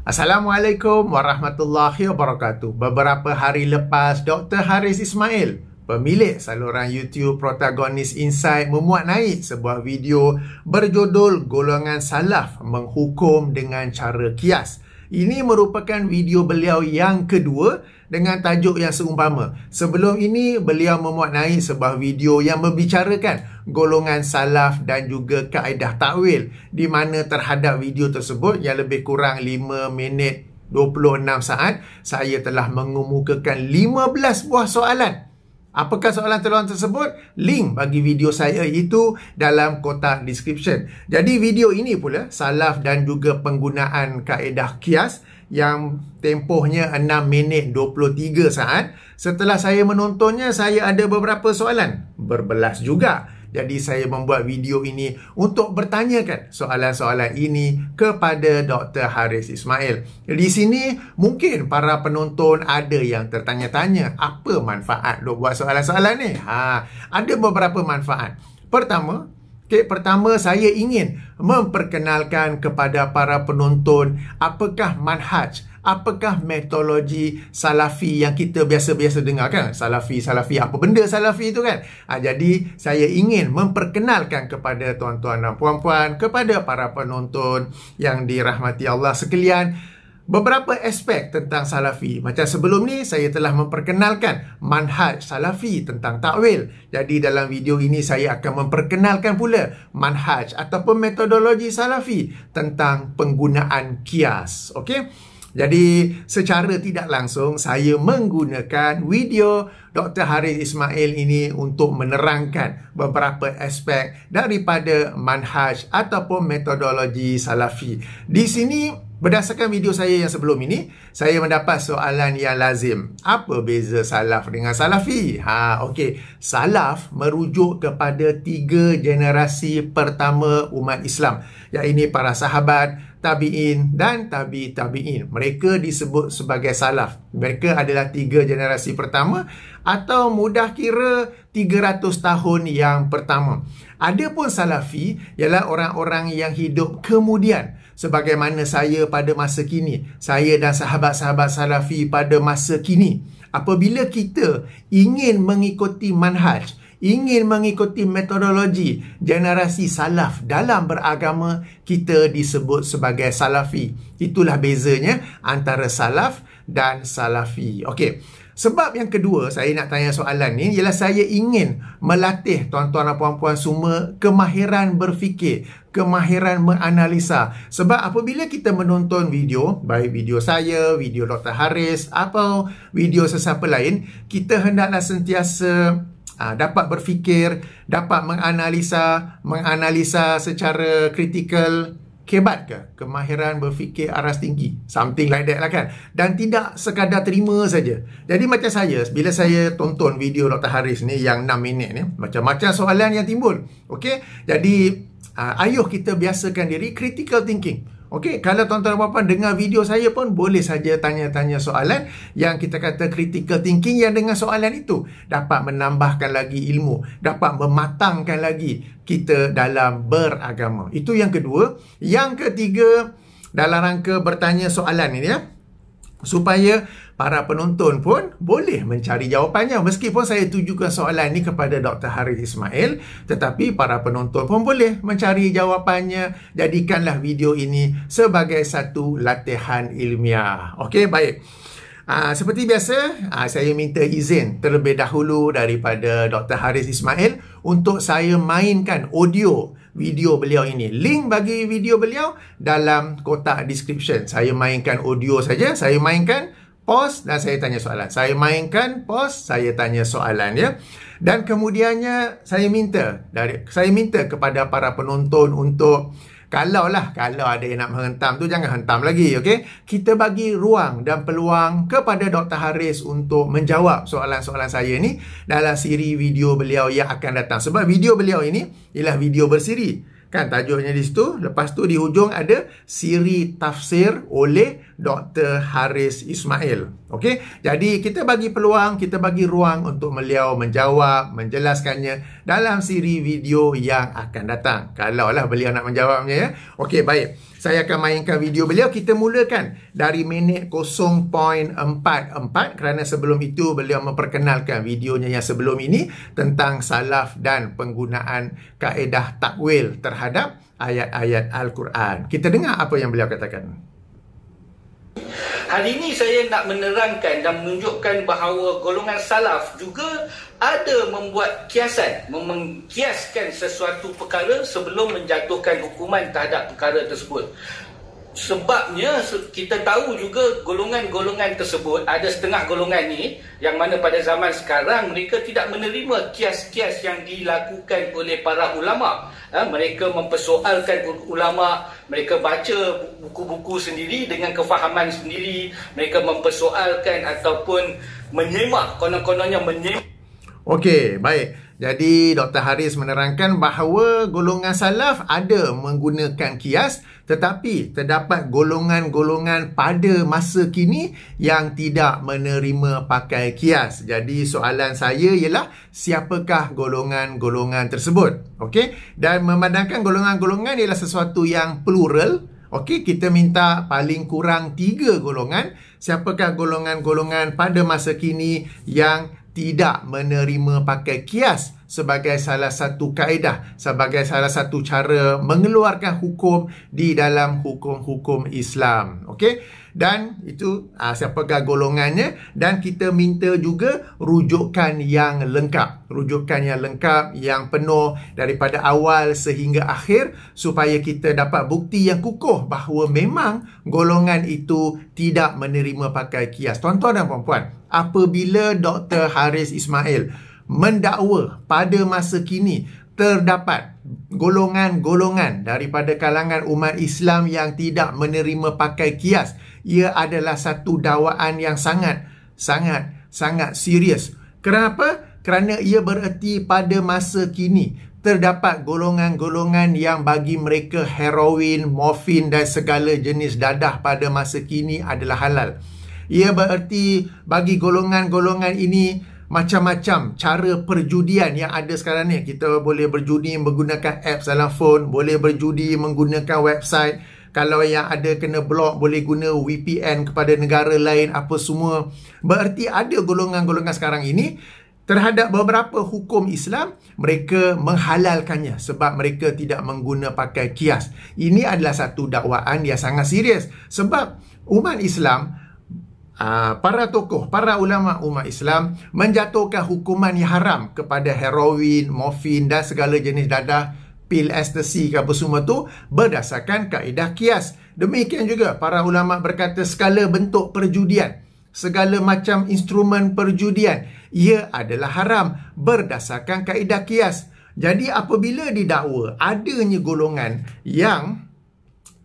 Assalamualaikum warahmatullahi wabarakatuh. Beberapa hari lepas, Dr. Haris Ismail, pemilik saluran YouTube Protagonis Insight, memuat naik sebuah video berjudul Golongan Salaf Menghukum dengan Cara Kias. Ini merupakan video beliau yang kedua dengan tajuk yang seumpama. Sebelum ini, beliau memuat naik sebuah video yang membicarakan golongan salaf dan juga kaedah takwil, di mana terhadap video tersebut yang lebih kurang 5 minit 26 saat, saya telah mengemukakan 15 buah soalan. Apakah soalan tersebut? Link bagi video saya itu dalam kotak description. Jadi video ini pula, salaf dan juga penggunaan kaedah kias, yang tempohnya 6 minit 23 saat. Setelah saya menontonnya, saya ada beberapa soalan. Berbelas juga. Jadi saya membuat video ini untuk bertanyakan soalan-soalan ini kepada Dr. Haris Ismail. Di sini mungkin para penonton ada yang tertanya-tanya, apa manfaat duk buat soalan-soalan ni? Ada beberapa manfaat. Pertama, saya ingin memperkenalkan kepada para penonton apakah manhaj, apakah metodologi salafi yang kita biasa-biasa dengar kan? Salafi, apa benda salafi itu kan? Jadi, saya ingin memperkenalkan kepada tuan-tuan dan puan-puan, kepada para penonton yang dirahmati Allah sekalian, beberapa aspek tentang salafi. Macam sebelum ni, saya telah memperkenalkan manhaj salafi tentang takwil. Jadi dalam video ini, saya akan memperkenalkan pula manhaj ataupun metodologi salafi tentang penggunaan kias. Okey? Jadi secara tidak langsung, saya menggunakan video Dr. Haris Ismail ini untuk menerangkan beberapa aspek daripada manhaj ataupun metodologi salafi. Di sini, berdasarkan video saya yang sebelum ini, saya mendapat soalan yang lazim. Apa beza salaf dengan salafi? Okey. Salaf merujuk kepada 3 generasi pertama umat Islam, iaitu para sahabat, tabi'in dan tabi'in. Mereka disebut sebagai salaf. Mereka adalah 3 generasi pertama, atau mudah kira 300 tahun yang pertama. Adapun salafi ialah orang-orang yang hidup kemudian, sebagaimana saya pada masa kini, saya dan sahabat-sahabat salafi pada masa kini. Apabila kita ingin mengikuti manhaj, ingin mengikuti metodologi generasi salaf dalam beragama, kita disebut sebagai salafi. Itulah bezanya antara salaf dan salafi. Okey. Sebab yang kedua, saya nak tanya soalan ni, ialah saya ingin melatih tuan-tuan dan puan-puan semua kemahiran berfikir, kemahiran menganalisa. Sebab apabila kita menonton video, baik video saya, video Dr. Haris, atau video sesiapa lain, kita hendaklah sentiasa dapat berfikir, dapat menganalisa secara kritikal. Kebat ke? Kemahiran berfikir aras tinggi. Something like that lah kan. Dan tidak sekadar terima saja. Jadi macam saya, bila saya tonton video Dr. Haris ni yang 6 minit ni, macam-macam soalan yang timbul. Okey? Jadi, ayuh kita biasakan diri critical thinking. Okey, kalau tuan-tuan dan puan-puan dengar video saya pun boleh saja tanya-tanya soalan yang kita kata critical thinking, yang dengan soalan itu dapat menambahkan lagi ilmu, dapat mematangkan lagi kita dalam beragama. Itu yang kedua. Yang ketiga, dalam rangka bertanya soalan ini ya, supaya para penonton pun boleh mencari jawapannya. Meskipun saya tujukan soalan ini kepada Dr. Haris Ismail, tetapi para penonton pun boleh mencari jawapannya. Jadikanlah video ini sebagai satu latihan ilmiah. Okey, baik. Seperti biasa, saya minta izin terlebih dahulu daripada Dr. Haris Ismail untuk saya mainkan audio video beliau ini. Link bagi video beliau dalam kotak description. Saya mainkan audio saja, saya mainkan, pause dan saya tanya soalan. Saya mainkan, pause, saya tanya soalan ya. Dan kemudiannya saya minta kepada para penonton untuk, kalau ada yang nak menghentam tu, jangan hentam lagi, okey? Kita bagi ruang dan peluang kepada Dr. Haris untuk menjawab soalan-soalan saya ni dalam siri video beliau yang akan datang. Sebab video beliau ini ialah video bersiri. Kan tajuknya di situ. Lepas tu di hujung ada siri tafsir oleh Dr. Haris Ismail. Okey, jadi kita bagi peluang, kita bagi ruang untuk beliau menjawab, menjelaskannya dalam siri video yang akan datang. Kalaulah beliau nak menjawabnya ya. Okey, baik. Saya akan mainkan video beliau. Kita mulakan dari minit 0.44 kerana sebelum itu beliau memperkenalkan videonya yang sebelum ini tentang salaf dan penggunaan kaedah takwil terhadap ayat-ayat Al-Quran. Kita dengar apa yang beliau katakan. Hari ini saya nak menerangkan dan menunjukkan bahawa golongan salaf juga ada membuat kiasan, mengkiaskan sesuatu perkara sebelum menjatuhkan hukuman terhadap perkara tersebut. Sebabnya kita tahu juga golongan-golongan tersebut, ada setengah golongan ni yang mana pada zaman sekarang mereka tidak menerima kias-kias yang dilakukan oleh para ulama. Mereka mempersoalkan ulama, mereka baca buku-buku sendiri dengan kefahaman sendiri, mereka mempersoalkan ataupun menyemak, konon-kononnya menyemak. Okey, baik. Jadi Dr. Haris menerangkan bahawa golongan salaf ada menggunakan kias, tetapi terdapat golongan-golongan pada masa kini yang tidak menerima pakai kias. Jadi soalan saya ialah siapakah golongan-golongan tersebut? Okey, dan memandangkan golongan-golongan ialah sesuatu yang plural. Okey, kita minta paling kurang 3 golongan. Siapakah golongan-golongan pada masa kini yang tidak menerima pakai kias sebagai salah satu kaedah, sebagai salah satu cara mengeluarkan hukum di dalam hukum-hukum Islam. Okey, dan itu siapakah golongannya, dan kita minta juga rujukan yang lengkap, yang penuh daripada awal sehingga akhir, supaya kita dapat bukti yang kukuh bahawa memang golongan itu tidak menerima pakai kias. Tuan-tuan dan puan-puan, apabila Dr. Haris Ismail mendakwa pada masa kini terdapat golongan-golongan daripada kalangan umat Islam yang tidak menerima pakai kias, ia adalah satu dakwaan yang sangat serius. Kenapa? Kerana ia bererti pada masa kini terdapat golongan-golongan yang bagi mereka heroin, morfin dan segala jenis dadah pada masa kini adalah halal. Ia bererti bagi golongan-golongan ini macam-macam cara perjudian yang ada sekarang ni. Kita boleh berjudi menggunakan apps dalam phone, boleh berjudi menggunakan website. Kalau yang ada kena blok, boleh guna VPN kepada negara lain, apa semua. Bererti ada golongan-golongan sekarang ini terhadap beberapa hukum Islam, mereka menghalalkannya sebab mereka tidak mengguna pakai kias. Ini adalah satu dakwaan yang sangat serius. Sebab umat Islam, para tokoh, para ulama umat Islam menjatuhkan hukuman yang haram kepada heroin, morfin dan segala jenis dadah, pil ekstasi ke apa semua tu berdasarkan kaedah kias. Demikian juga para ulama berkata segala bentuk perjudian, segala macam instrumen perjudian, ia adalah haram berdasarkan kaedah kias. Jadi apabila didakwa adanya golongan yang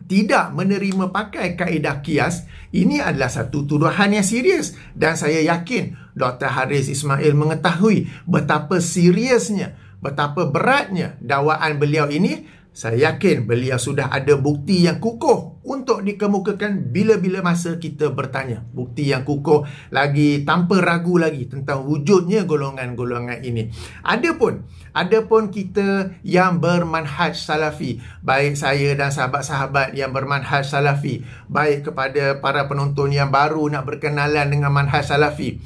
tidak menerima pakai kaedah kias, ini adalah satu tuduhan yang serius, dan saya yakin Dr. Haris Ismail mengetahui betapa seriusnya, betapa beratnya dakwaan beliau ini. Saya yakin beliau sudah ada bukti yang kukuh untuk dikemukakan bila-bila masa kita bertanya. Bukti yang kukuh lagi, tanpa ragu lagi tentang wujudnya golongan-golongan ini. Adapun kita yang bermanhaj salafi, baik saya dan sahabat-sahabat yang bermanhaj salafi, baik kepada para penonton yang baru nak berkenalan dengan manhaj salafi,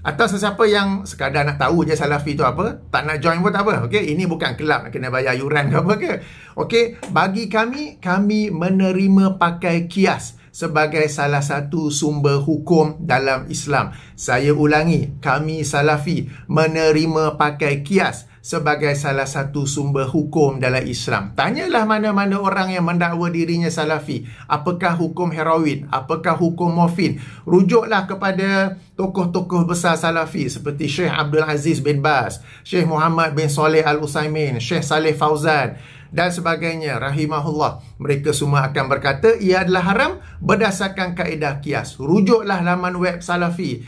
atau sesiapa yang sekadar nak tahu je salafi tu apa, tak nak join pun tak apa. Okey, ini bukan kelab nak kena bayar yuran ke apa ke. Okey, bagi kami menerima pakai kias sebagai salah satu sumber hukum dalam Islam. Saya ulangi, kami salafi menerima pakai kias sebagai salah satu sumber hukum dalam Islam. Tanyalah mana-mana orang yang mendakwa dirinya salafi, apakah hukum heroin, apakah hukum morfin. Rujuklah kepada tokoh-tokoh besar salafi seperti Syekh Abdul Aziz bin Baz, Syekh Muhammad bin Saleh Al-Utsaimin, Syekh Saleh Fauzan dan sebagainya, rahimahullah. Mereka semua akan berkata ia adalah haram berdasarkan kaedah kias. Rujuklah laman web salafi,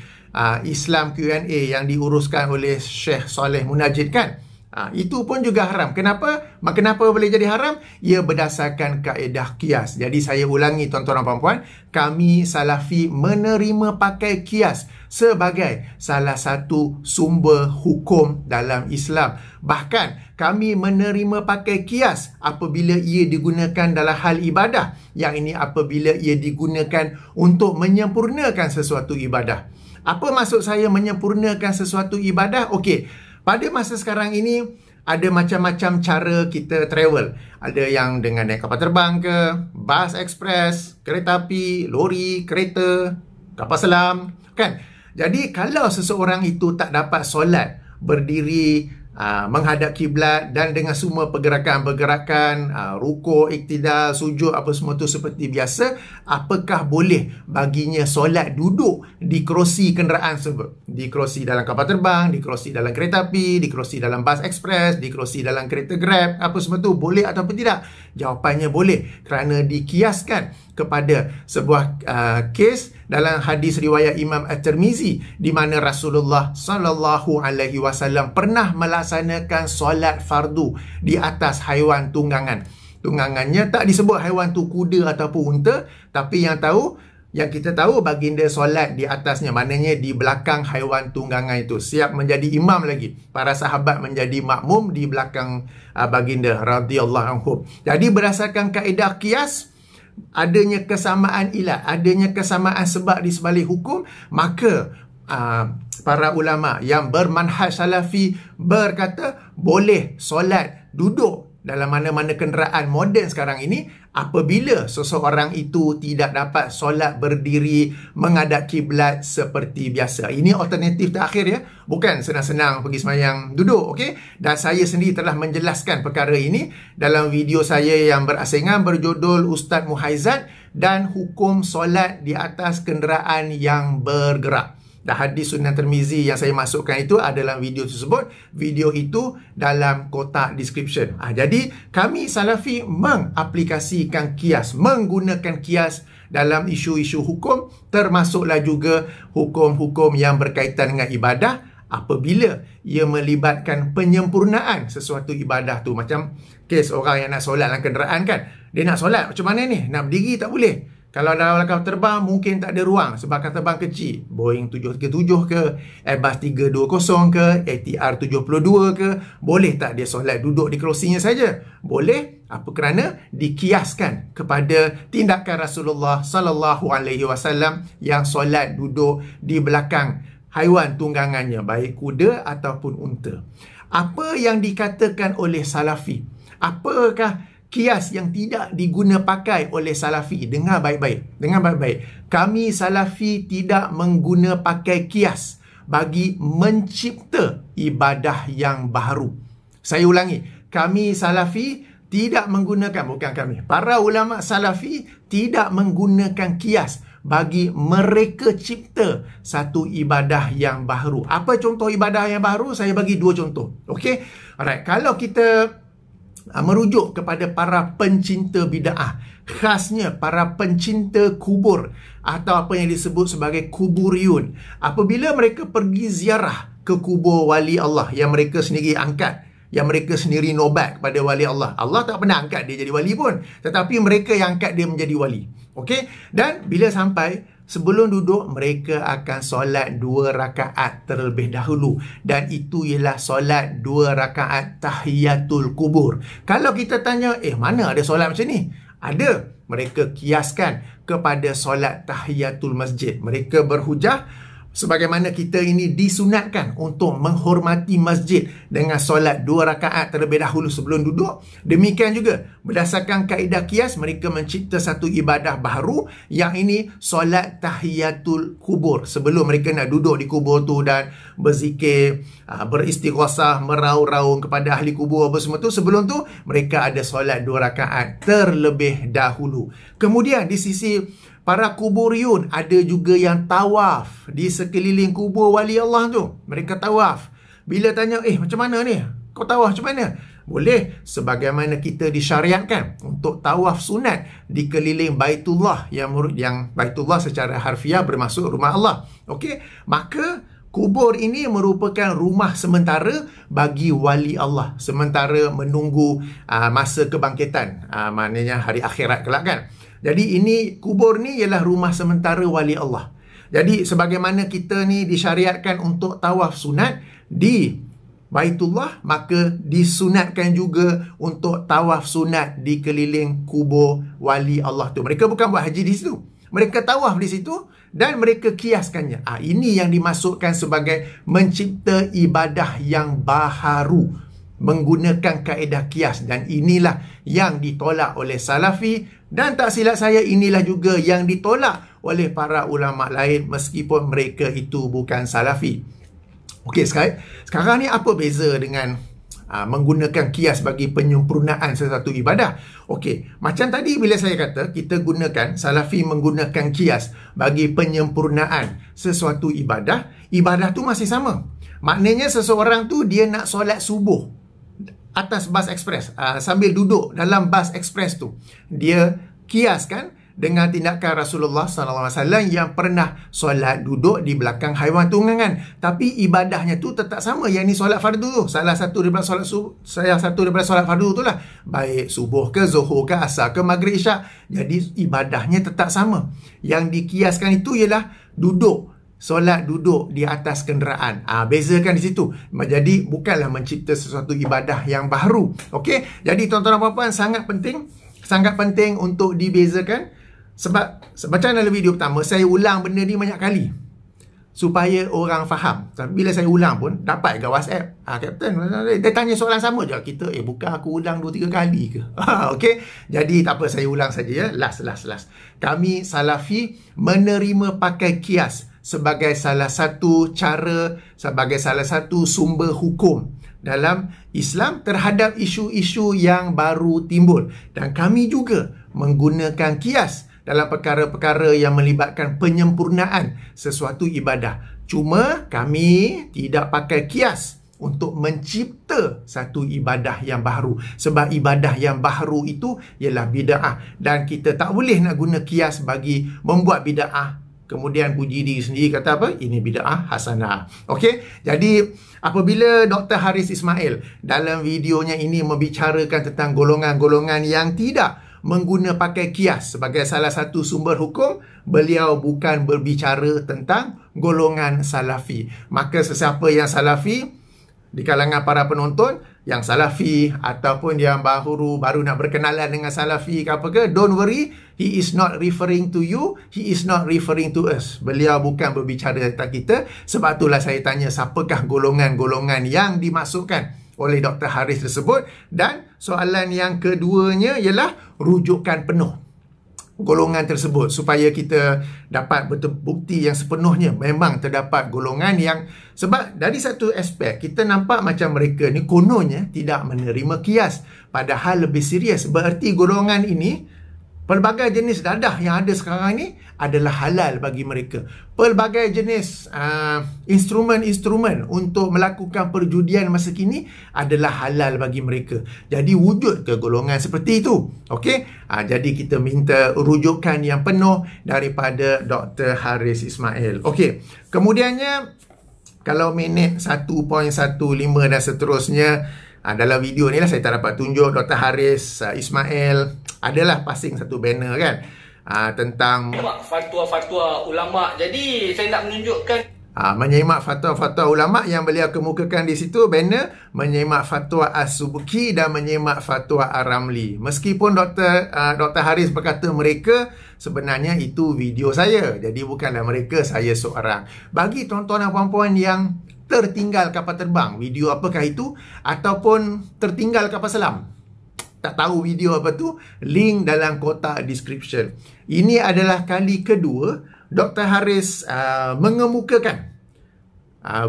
Islam Q&A yang diuruskan oleh Syekh Saleh Munajid kan. Itu pun juga haram. Kenapa? Kenapa boleh jadi haram? Ia berdasarkan kaedah kias. Jadi saya ulangi tuan-tuan dan puan-puan, kami Salafi menerima pakai kias sebagai salah satu sumber hukum dalam Islam. Bahkan kami menerima pakai kias apabila ia digunakan dalam hal ibadah. Yang ini apabila ia digunakan untuk menyempurnakan sesuatu ibadah. Apa maksud saya menyempurnakan sesuatu ibadah? Okey. Pada masa sekarang ini, ada macam-macam cara kita travel. Ada yang dengan naik kapal terbang ke, bas ekspres, kereta api, lori, kereta, kapal selam, kan? Jadi, kalau seseorang itu tak dapat solat, berdiri, menghadap kiblat dan dengan semua pergerakan-pergerakan, rukuk, iktidal, sujud, apa semua tu seperti biasa, apakah boleh baginya solat duduk di kerusi kenderaan tersebut? Di kerusi dalam kapal terbang, di kerusi dalam kereta api, di kerusi dalam bas ekspres, di kerusi dalam kereta Grab, apa semua tu boleh ataupun tidak? Jawapannya boleh, kerana dikiaskan kepada sebuah kes dalam hadis riwayat Imam At-Tirmizi di mana Rasulullah sallallahu alaihi wasallam pernah melaksanakan solat fardu di atas haiwan tunggangan. Tunggangannya tak disebut haiwan tu kuda ataupun unta, tapi yang kita tahu baginda solat di atasnya, maknanya di belakang haiwan tunggangan itu, siap menjadi imam lagi. Para sahabat menjadi makmum di belakang baginda radhiyallahu anhu. Jadi berdasarkan kaedah qiyas, adanya kesamaan ilat, adanya kesamaan sebab di sebalik hukum, maka para ulama yang bermanhaj salafi berkata boleh solat duduk dalam mana-mana kenderaan moden sekarang ini apabila seseorang itu tidak dapat solat berdiri menghadap kiblat seperti biasa. Ini alternatif terakhir ya, bukan senang-senang pergi sembahyang duduk, okey? Dan saya sendiri telah menjelaskan perkara ini dalam video saya yang berasingan berjudul Ustaz Muhaizat dan Hukum Solat di Atas Kenderaan yang Bergerak. Dan hadis Sunan Tirmizi yang saya masukkan itu adalah video tersebut. Video itu dalam kotak description. Jadi kami Salafi mengaplikasikan kias, menggunakan kias dalam isu-isu hukum, termasuklah juga hukum-hukum yang berkaitan dengan ibadah apabila ia melibatkan penyempurnaan sesuatu ibadah tu. Macam kes orang yang nak solat dalam kenderaan kan. Dia nak solat macam mana ni? Nak berdiri tak boleh. Kalau dalam kapal terbang mungkin tak ada ruang sebab kapal terbang kecil. Boeing 737 ke, Airbus 320 ke, ATR 72 ke, boleh tak dia solat duduk di kerusinya saja? Boleh. Apa kerana dikiaskan kepada tindakan Rasulullah sallallahu alaihi wasallam yang solat duduk di belakang haiwan tunggangannya, baik kuda ataupun unta. Apa yang dikatakan oleh Salafi? Apakah kias yang tidak diguna pakai oleh Salafi? Dengar baik-baik. Dengar baik-baik. Kami Salafi tidak mengguna pakai kias bagi mencipta ibadah yang baru. Saya ulangi. Kami Salafi tidak menggunakan, bukan kami, para ulama Salafi tidak menggunakan kias bagi mereka cipta satu ibadah yang baru. Apa contoh ibadah yang baru? Saya bagi dua contoh. Okey? Alright. Kalau kita merujuk kepada para pencinta bid'ah, khasnya para pencinta kubur atau apa yang disebut sebagai kuburiyun, apabila mereka pergi ziarah ke kubur wali Allah yang mereka sendiri angkat, yang mereka sendiri nobat kepada wali Allah, Allah tak pernah angkat dia jadi wali pun, tetapi mereka yang angkat dia menjadi wali. Okey? Dan bila sampai, sebelum duduk, mereka akan solat 2 rakaat terlebih dahulu. Dan itu ialah solat 2 rakaat tahiyatul kubur. Kalau kita tanya, mana ada solat macam ni? Ada. Mereka kiaskan kepada solat tahiyatul masjid. Mereka berhujah, sebagaimana kita ini disunatkan untuk menghormati masjid dengan solat 2 rakaat terlebih dahulu sebelum duduk. Demikian juga berdasarkan kaedah kias, mereka mencipta satu ibadah baru, yang ini solat tahiyatul kubur. Sebelum mereka nak duduk di kubur tu dan berzikir, beristighosah, meraung-raung kepada ahli kubur apa semua tu, sebelum tu mereka ada solat 2 rakaat terlebih dahulu. Kemudian di sisi para kuburiyun, ada juga yang tawaf di sekeliling kubur wali Allah tu. Mereka tawaf. Bila tanya, macam mana ni? Kau tawaf macam mana? Boleh, sebagaimana kita disyariatkan untuk tawaf sunat di keliling Baitullah, yang Baitullah secara harfiah bermaksud rumah Allah. Okey, maka kubur ini merupakan rumah sementara bagi wali Allah, sementara menunggu masa kebangkitan, maknanya hari akhirat kelak kan. Jadi ini kubur ni ialah rumah sementara wali Allah. Jadi sebagaimana kita ni disyariatkan untuk tawaf sunat di Baitullah, maka disunatkan juga untuk tawaf sunat di keliling kubur wali Allah tu. Mereka bukan buat haji di situ, mereka tawaf di situ dan mereka kiaskannya. Ini yang dimasukkan sebagai mencipta ibadah yang baharu menggunakan kaedah kias, dan inilah yang ditolak oleh Salafi, dan tak silap saya inilah juga yang ditolak oleh para ulama lain meskipun mereka itu bukan Salafi. Okey, sekarang ni apa beza dengan menggunakan kias bagi penyempurnaan sesuatu ibadah? Okey, macam tadi bila saya kata kita gunakan, Salafi menggunakan kias bagi penyempurnaan sesuatu ibadah, ibadah tu masih sama. Maknanya seseorang tu dia nak solat subuh atas bas ekspres, sambil duduk dalam bas ekspres tu, dia kiaskan dengan tindakan Rasulullah SAW yang pernah solat duduk di belakang haiwan tunggangan. Tapi ibadahnya tu tetap sama. Yang ni solat fardu tu, salah satu daripada solat fardu tu lah, baik subuh ke, zuhur ke, asar ke, maghrib, isyak. Jadi ibadahnya tetap sama. Yang dikiaskan itu ialah duduk, solat duduk di atas kenderaan. Bezakan di situ. Jadi bukanlah mencipta sesuatu ibadah yang baru. Okey, jadi tuan-tuan dan puan-puan, sangat penting untuk dibezakan. Sebab macam dalam video pertama, saya ulang benda ni banyak kali supaya orang faham. Bila saya ulang pun dapat ke WhatsApp, Captain, dia tanya soalan sama je. Kita, bukan aku ulang 2-3 kali ke? Okey, jadi tak apa, saya ulang saja ya. Last. Kami Salafi menerima pakai kias sebagai salah satu cara, sebagai salah satu sumber hukum dalam Islam terhadap isu-isu yang baru timbul. Dan kami juga menggunakan kias dalam perkara-perkara yang melibatkan penyempurnaan sesuatu ibadah. Cuma kami tidak pakai kias untuk mencipta satu ibadah yang baru. Sebab ibadah yang baru itu ialah bida'ah. Dan kita tak boleh nak guna kias bagi membuat bida'ah, kemudian puji diri sendiri, kata apa? Ini bida'ah hasanah. Okey, jadi apabila Dr. Haris Ismail dalam videonya ini membicarakan tentang golongan-golongan yang tidak mengguna pakai kias sebagai salah satu sumber hukum, beliau bukan berbicara tentang golongan Salafi. Maka sesiapa yang Salafi di kalangan para penonton, yang Salafi ataupun yang baru nak berkenalan dengan Salafi ke apa ke, don't worry, he is not referring to you, he is not referring to us. Beliau bukan berbicara tentang kita. Sebab itulah saya tanya, siapakah golongan-golongan yang dimasukkan oleh Dr. Haris tersebut. Dan soalan yang keduanya ialah rujukan penuh golongan tersebut, supaya kita dapat bukti yang sepenuhnya memang terdapat golongan yang, sebab dari satu aspek kita nampak macam mereka ni kononnya tidak menerima kias, padahal lebih serius. Bererti golongan ini, pelbagai jenis dadah yang ada sekarang ni adalah halal bagi mereka. Pelbagai jenis instrumen-instrumen untuk melakukan perjudian masa kini adalah halal bagi mereka. Jadi wujud ke golongan seperti itu? Okey, jadi kita minta rujukan yang penuh daripada Dr. Haris Ismail. Okey, kemudiannya kalau minit 1.15 dan seterusnya, dalam video ni lah saya tak dapat tunjuk. Dr. Haris Ismail adalah passing satu banner kan, tentang fatwa-fatwa ulama. Jadi saya nak menunjukkan menyimak fatwa-fatwa ulama yang beliau kemukakan di situ. Banner menyimak fatwa As-Subki dan menyimak fatwa Ar-Ramli. Meskipun Dr. Haris berkata mereka, sebenarnya itu video saya. Jadi bukanlah mereka, saya seorang. Bagi tuan-tuan dan puan-puan yang tertinggal kapal terbang, video apakah itu, ataupun tertinggal kapal selam, tak tahu video apa tu, link dalam kotak description. Ini adalah kali kedua Dr. Haris mengemukakan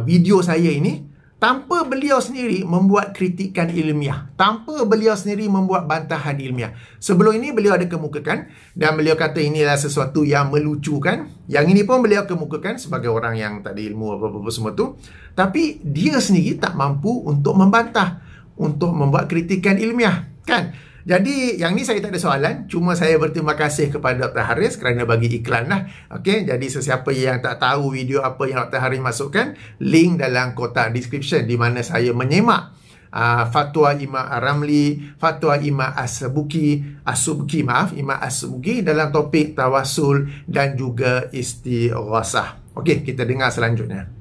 video saya ini tanpa beliau sendiri membuat kritikan ilmiah, tanpa beliau sendiri membuat bantahan ilmiah. Sebelum ini beliau ada kemukakan dan beliau kata inilah sesuatu yang melucukan. Yang ini pun beliau kemukakan sebagai orang yang tak ada ilmu apa-apa semua tu. Tapi dia sendiri tak mampu untuk membantah, untuk membuat kritikan ilmiah, kan? Jadi yang ni saya tak ada soalan, cuma saya berterima kasih kepada Dr. Haris kerana bagi iklan lah. Okey, jadi sesiapa yang tak tahu video apa yang Dr. Haris masukkan, link dalam kotak description di mana saya menyemak fatwa Imam Ramli, fatwa Imam Imam As-Subki dalam topik tawasul dan juga istighasah. Okey, kita dengar selanjutnya.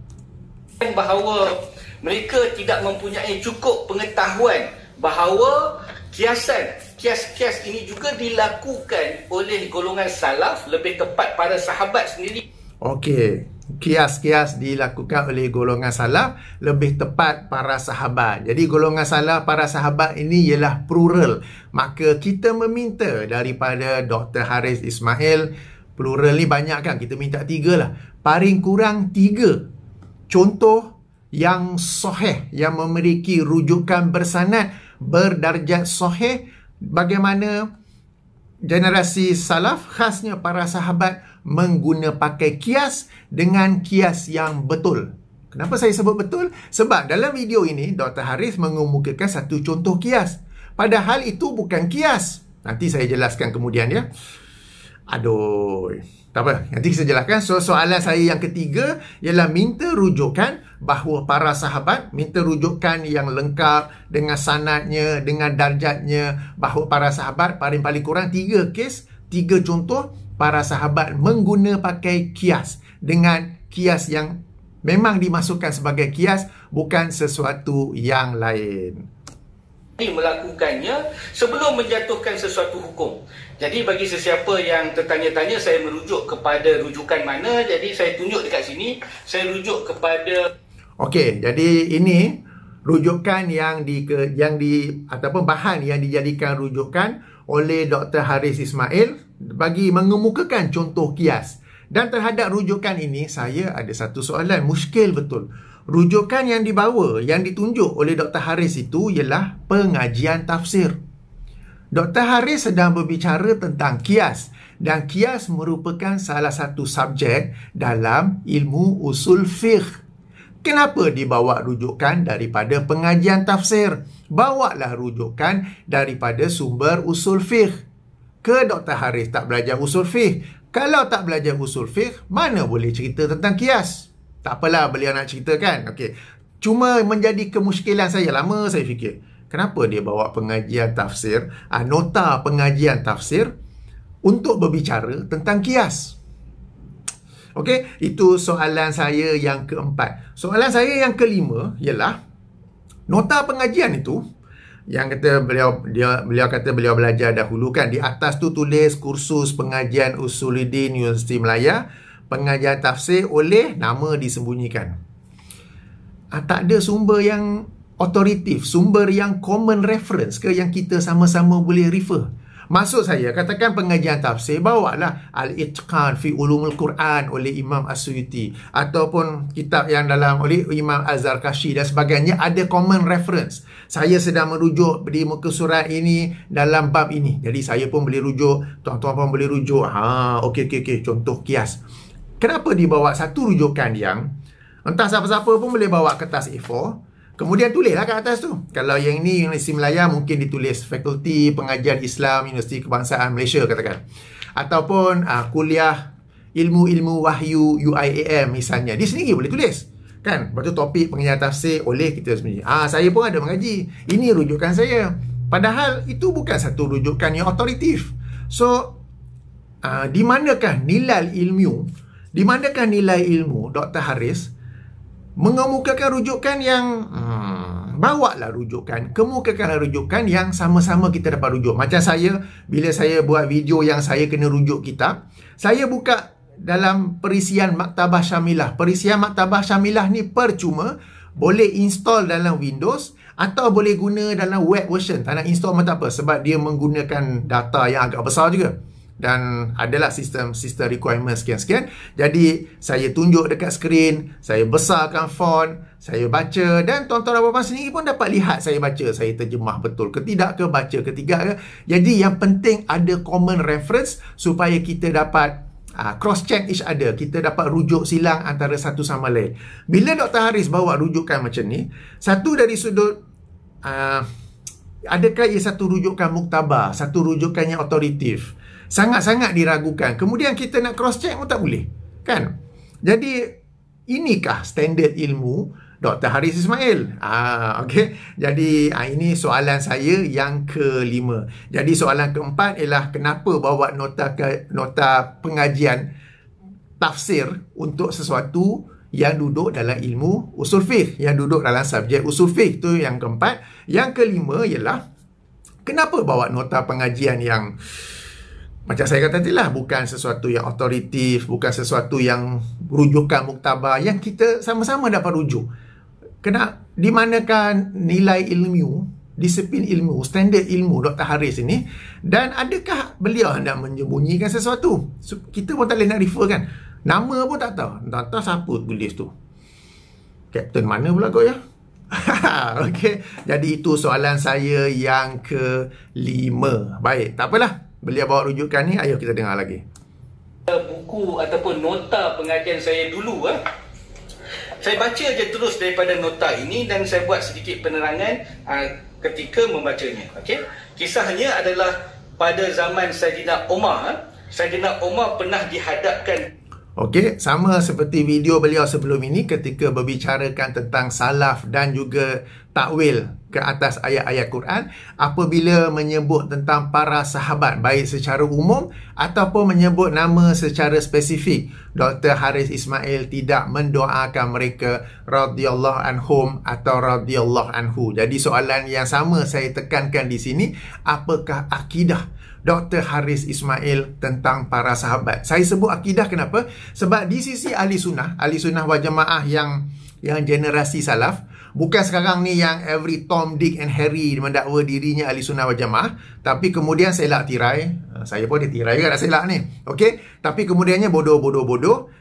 Bahawa mereka tidak mempunyai cukup pengetahuan bahawa kias-kias ini juga dilakukan oleh golongan salaf, lebih tepat para sahabat sendiri. Okey, kias-kias dilakukan oleh golongan salaf, lebih tepat para sahabat. Jadi golongan salaf para sahabat ini ialah plural. Maka kita meminta daripada Dr. Haris Ismail, plural ni banyak kan, kita minta 3 lah. Paling kurang 3 contoh yang sahih, yang memiliki rujukan bersanad, berdarjat sahih, bagaimana generasi salaf, khasnya para sahabat, mengguna pakai kias dengan kias yang betul. Kenapa saya sebut betul? Sebab dalam video ini Dr. Haris mengemukakan satu contoh kias, padahal itu bukan kias. Nanti saya jelaskan kemudian ya. Aduh, tak apa, nanti saya jelaskan. So, soalan saya yang ketiga ialah minta rujukan bahawa para sahabat, minta rujukan yang lengkap dengan sanadnya, dengan darjatnya, bahawa para sahabat paling kurang 3 kes, 3 contoh para sahabat mengguna pakai kias dengan kias yang memang dimasukkan sebagai kias, bukan sesuatu yang lain. Melakukannya sebelum menjatuhkan sesuatu hukum. Jadi bagi sesiapa yang tertanya-tanya saya merujuk kepada rujukan mana, jadi saya tunjuk dekat sini, saya rujuk kepada. Okey, jadi ini rujukan ataupun bahan yang dijadikan rujukan oleh Dr. Haris Ismail bagi mengemukakan contoh kias. Dan terhadap rujukan ini saya ada satu soalan, muskil betul. Rujukan yang dibawa, yang ditunjuk oleh Dr. Haris itu ialah pengajian tafsir. Dr. Haris sedang berbicara tentang kias, dan kias merupakan salah satu subjek dalam ilmu usul fiqh. Kenapa dibawa rujukan daripada pengajian tafsir? Bawalah rujukan daripada sumber usul fiqh. Ke Dr. Haris tak belajar usul fiqh? Kalau tak belajar usul fiqh, mana boleh cerita tentang kias? Tak apalah, beliau nak ceritakan. Okey. Cuma menjadi kemuskilan saya, lama saya fikir, kenapa dia bawa pengajian tafsir, nota pengajian tafsir untuk berbicara tentang kias? Okey, itu soalan saya yang keempat. Soalan saya yang kelima ialah nota pengajian itu yang kata beliau kata beliau belajar dahulu kan, di atas tu tulis kursus pengajian Usuluddin Universiti Melaya, pengajian tafsir oleh, nama disembunyikan. Tak ada sumber yang otoritif, sumber yang common reference ke yang kita sama-sama boleh refer. Maksud saya, katakan pengajian tafsir, bawalah Al-Itqan fi Ulumul Quran oleh Imam As-Suyuti, ataupun kitab yang dalam oleh Imam Az-Zarkashi dan sebagainya, ada common reference. Saya sedang merujuk di muka surat ini dalam bab ini, jadi saya pun boleh rujuk, tuan-tuan pun boleh rujuk. Okey, contoh kias. Kenapa dibawa satu rujukan yang entah siapa-siapa pun boleh bawa kertas A4, kemudian tulislah kat atas tu. Kalau yang ini Universiti Melaya, mungkin ditulis Fakulti Pengajian Islam Universiti Kebangsaan Malaysia katakan, ataupun kuliah ilmu-ilmu wahyu UIAM misalnya, di sini boleh tulis kan. Lepas tu topik pengajian tafsir oleh kita sendiri. Saya pun ada mengaji, ini rujukan saya, padahal itu bukan satu rujukan yang otoritif. So di manakah nilai ilmu, di manakah nilai ilmu Dr. Haris mengemukakan rujukan yang bawalah rujukan, kemukakanlah rujukan yang sama-sama kita dapat rujuk. Macam saya, bila saya buat video yang saya kena rujuk kitab, saya buka dalam perisian Maktabah Syamilah. Perisian Maktabah Syamilah ni percuma, boleh install dalam Windows atau boleh guna dalam web version. Tak nak install pun tak apa, sebab dia menggunakan data yang agak besar juga. Dan adalah sistem requirement sekian-sekian. Jadi saya tunjuk dekat skrin, saya besarkan font, saya baca, dan tuan-tuan dan puan-puan sendiri pun dapat lihat saya baca, saya terjemah betul ke tidak ke, baca ke tidak ke. Jadi yang penting ada common reference supaya kita dapat cross check each other, kita dapat rujuk silang antara satu sama lain. Bila Dr. Haris bawa rujukan macam ni, satu dari sudut Adakah ia satu rujukan muktabar, satu rujukan yang otoritif? Sangat-sangat diragukan. Kemudian kita nak cross check pun tak boleh, kan? Jadi inikah standard ilmu Dr. Haris Ismail? Okey. Jadi ini soalan saya yang kelima. Jadi soalan keempat ialah kenapa bawa nota pengajian tafsir untuk sesuatu yang duduk dalam ilmu usul fiqh, yang duduk dalam subjek usul fiqh. Itu yang keempat. Yang kelima ialah kenapa bawa nota pengajian yang macam saya kata tadi lah, bukan sesuatu yang otoritif, bukan sesuatu yang rujukan muktabar yang kita sama-sama dapat rujuk. Di manakah nilai ilmu, disiplin ilmu, standard ilmu Dr. Haris ini, dan adakah beliau hendak menyembunyikan sesuatu? Kita pun tak boleh nak refer kan. Nama pun tak tahu. Tak tahu siapa tulis tu. Kapten mana pula kau ya? Okey. Jadi itu soalan saya yang kelima. Baik, tak apalah. Beliau bawa rujukan ni, ayo kita dengar lagi. Buku ataupun nota pengajian saya dulu. Saya baca je terus daripada nota ini dan saya buat sedikit penerangan ketika membacanya. Okey. Kisahnya adalah pada zaman Saidina Umar. Saidina Umar pernah dihadapkan. Okey, sama seperti video beliau sebelum ini ketika berbicarakan tentang salaf dan juga takwil ke atas ayat-ayat Quran, apabila menyebut tentang para sahabat baik secara umum ataupun menyebut nama secara spesifik, Dr. Haris Ismail tidak mendoakan mereka radhiyallahu anhum atau radhiyallahu anhu. Jadi soalan yang sama saya tekankan di sini, apakah akidah Dr. Haris Ismail tentang para sahabat? Saya sebut akidah kenapa? Sebab di sisi ahli sunnah wal jamaah yang generasi salaf, bukan sekarang ni yang every Tom, Dick and Harry mendakwa dirinya ahli sunnah wal jamaah, tapi kemudian selak tirai. Saya pun ditirai kan nak selak ni. Okey, tapi kemudiannya bodoh,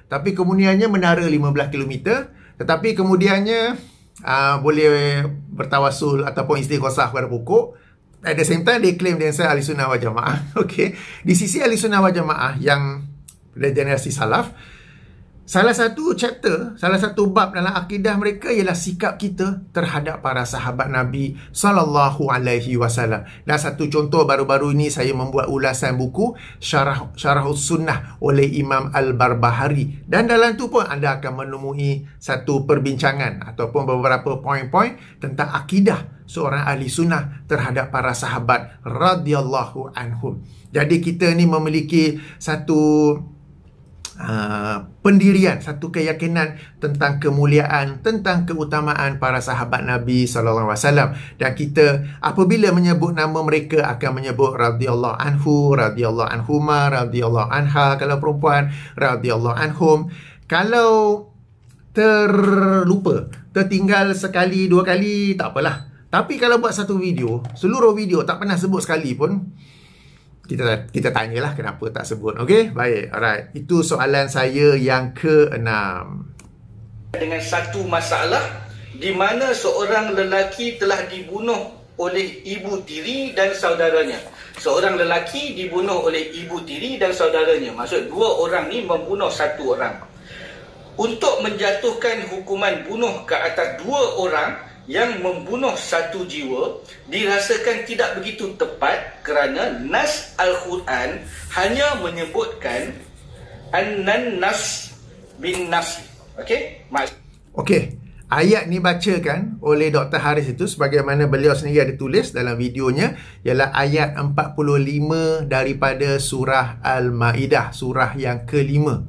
tapi kemudiannya menara 15 km, tetapi kemudiannya boleh bertawasul ataupun istighosah kepada pokok. At the same time, dia claim dia ahli sunnah wal jamaah. Okay. Di sisi ahli sunnah wal jamaah yang generasi salaf, salah satu chapter, salah satu bab dalam akidah mereka ialah sikap kita terhadap para sahabat Nabi SAW. Dan satu contoh baru-baru ini saya membuat ulasan buku Syarahus Sunnah oleh Imam Al-Barbahari. Dan dalam tu pun anda akan menemui satu perbincangan ataupun beberapa poin-poin tentang akidah seorang ahli sunnah terhadap para sahabat radhiyallahu anhum. Jadi kita ni memiliki satu pendirian, satu keyakinan tentang kemuliaan, tentang keutamaan para sahabat Nabi SAW. Dan kita apabila menyebut nama mereka akan menyebut radhiyallahu anhu, radhiyallahu anhuma, radhiyallahu anha kalau perempuan, radhiyallahu anhum. Kalau terlupa, tertinggal sekali, dua kali, tak apalah. Tapi kalau buat satu video, seluruh video tak pernah sebut sekali pun, kita tanyalah kenapa tak sebut. Okey, baik, alright. Itu soalan saya yang ke-6. Dengan satu masalah di mana seorang lelaki telah dibunuh oleh ibu tiri dan saudaranya. Seorang lelaki dibunuh oleh ibu tiri dan saudaranya. Maksud dua orang ni membunuh satu orang. Untuk menjatuhkan hukuman bunuh ke atas dua orang yang membunuh satu jiwa dirasakan tidak begitu tepat kerana nas Al-Quran hanya menyebutkan annan nas bin nafs. Okey? Okey. Ayat ni bacakan oleh Dr. Haris itu sebagaimana beliau sendiri ada tulis dalam videonya ialah ayat 45 daripada surah Al-Ma'idah, surah yang kelima.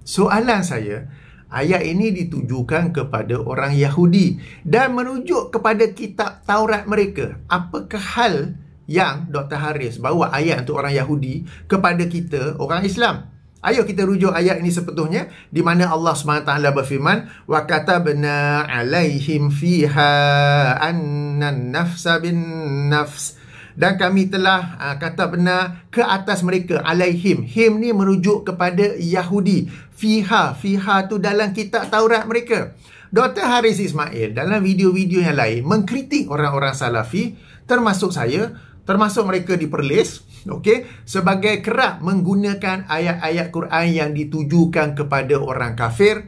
Soalan saya, ayat ini ditujukan kepada orang Yahudi dan merujuk kepada kitab Taurat mereka. Apakah hal yang Dr. Haris bawa ayat untuk orang Yahudi kepada kita, orang Islam? Ayo kita rujuk ayat ini sepenuhnya di mana Allah SWT berfirman, wa katabna alaihim fiha annan nafsa bin nafs. Dan kami telah kata benar ke atas mereka, alaihim. Him ni merujuk kepada Yahudi. Fiha tu dalam kitab Taurat mereka. Dr. Haris Ismail dalam video-video yang lain mengkritik orang-orang Salafi, termasuk saya, termasuk mereka di Perlis, okey, sebagai kerap menggunakan ayat-ayat Quran yang ditujukan kepada orang kafir